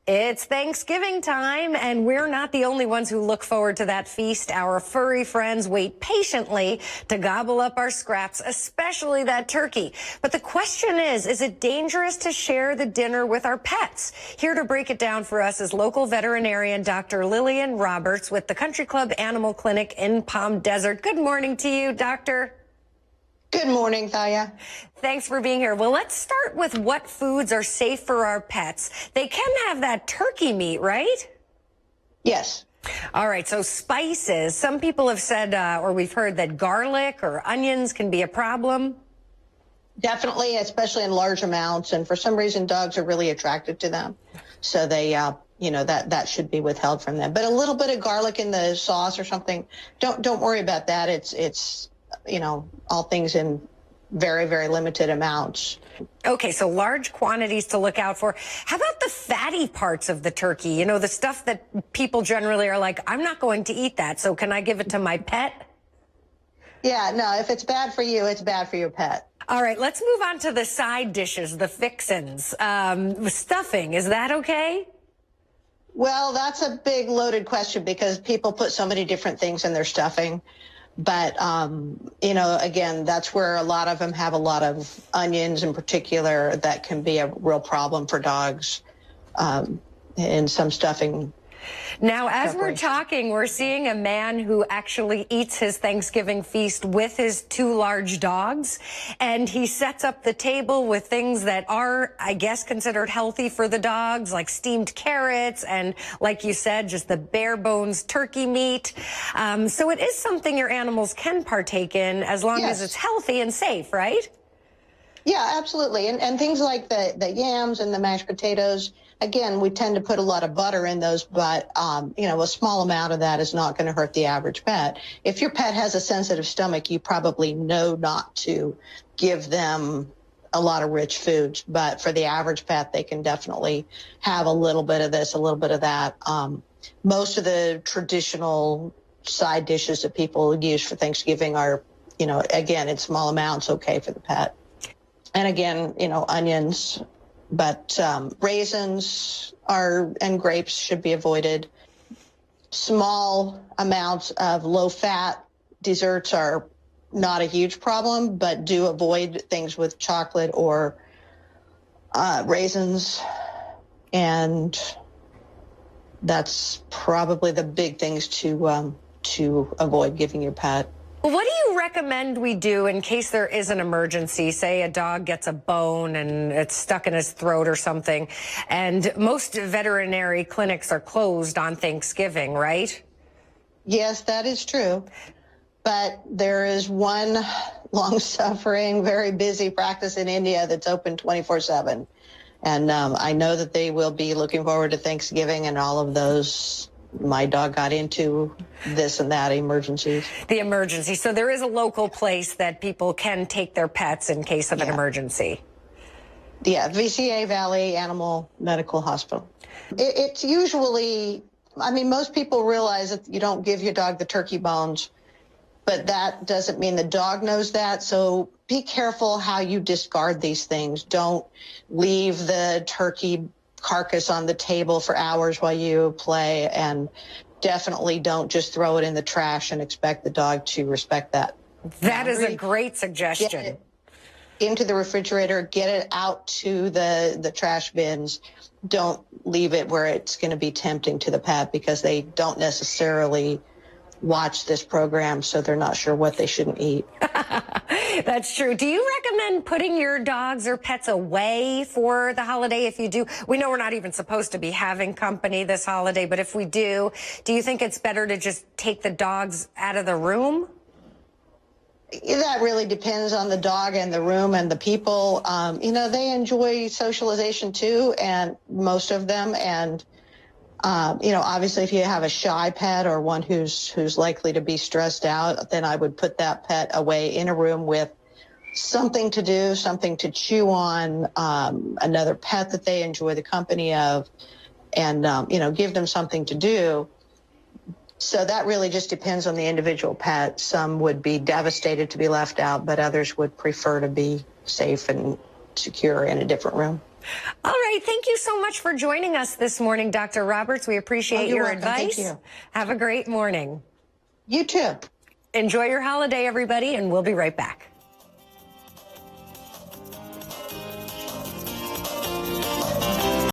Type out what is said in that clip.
It's Thanksgiving time, and we're not the only ones who look forward to that feast. Our furry friends wait patiently to gobble up our scraps, especially that turkey. But the question is it dangerous to share the dinner with our pets? Here to break it down for us is local veterinarian Dr. Lillian Roberts with the Country Club Animal Clinic in Palm Desert. Good morning to you, Doctor. Good morning, Thaya. Thanks for being here. Well, let's start with what foods are safe for our pets. They can have that turkey meat, right? Yes. All right, so spices. Some people have said, or we've heard that garlic or onions can be a problem. Definitely, especially in large amounts. And for some reason, dogs are really attracted to them. So they, that should be withheld from them. But a little bit of garlic in the sauce or something, don't worry about that. It's all things in very, very limited amounts. Okay, so large quantities to look out for. How about the fatty parts of the turkey? You know, the stuff that people generally are like, I'm not going to eat that, so can I give it to my pet? Yeah, no, if it's bad for you, it's bad for your pet. All right, let's move on to the side dishes, the fixins. Stuffing, is that okay? Well, that's a big loaded question because people put so many different things in their stuffing. But, again, that's where a lot of them have a lot of onions in particular that can be a real problem for dogs in some stuffing. Now, as we're talking, we're seeing a man who actually eats his Thanksgiving feast with his two large dogs, and he sets up the table with things that are, I guess, considered healthy for the dogs, like steamed carrots and, like you said, just the bare bones turkey meat. So it is something your animals can partake in as long as it's healthy and safe, right? Yeah, absolutely. And things like the yams and the mashed potatoes, again, we tend to put a lot of butter in those, but, a small amount of that is not going to hurt the average pet. If your pet has a sensitive stomach, you probably know not to give them a lot of rich foods. But for the average pet, they can definitely have a little bit of this, a little bit of that. Most of the traditional side dishes that people use for Thanksgiving are, again, in small amounts, okay for the pet. And again, onions, but raisins and grapes should be avoided. Small amounts of low-fat desserts are not a huge problem, but do avoid things with chocolate or raisins. And that's probably the big things to avoid giving your pet. What do you recommend we do in case there is an emergency? Say a dog gets a bone and it's stuck in his throat or something. And most veterinary clinics are closed on Thanksgiving, right? Yes, that is true. But there is one long-suffering, very busy practice in India that's open 24/7. And I know that they will be looking forward to Thanksgiving and all of those. My dog got into this and that emergencies. The emergency. So there is a local place that people can take their pets in case of an emergency. Yeah, VCA Valley Animal Medical Hospital. It's usually, most people realize that you don't give your dog the turkey bones, but that doesn't mean the dog knows that. So be careful how you discard these things. Don't leave the turkey carcass on the table for hours while you play, and definitely don't just throw it in the trash and expect the dog to respect that. That is a great suggestion. Get it into the refrigerator, get it out to the trash bins. Don't leave it where it's going to be tempting to the pet because they don't necessarily watch this program, so they're not sure what they shouldn't eat. That's true. Do you recommend putting your dogs or pets away for the holiday? If you do, we know we're not even supposed to be having company this holiday, but if we do you think it's better to just take the dogs out of the room? That really depends on the dog and the room and the people. They enjoy socialization too, and most of them. And obviously if you have a shy pet or one who's likely to be stressed out, then I would put that pet away in a room with something to do, something to chew on, another pet that they enjoy the company of, and, give them something to do. So that really just depends on the individual pet. Some would be devastated to be left out, but others would prefer to be safe and secure in a different room. All right. Thank you so much for joining us this morning, Dr. Roberts. We appreciate your welcome. advice. Thank you. Have a great morning. You too. Enjoy your holiday, everybody, and we'll be right back.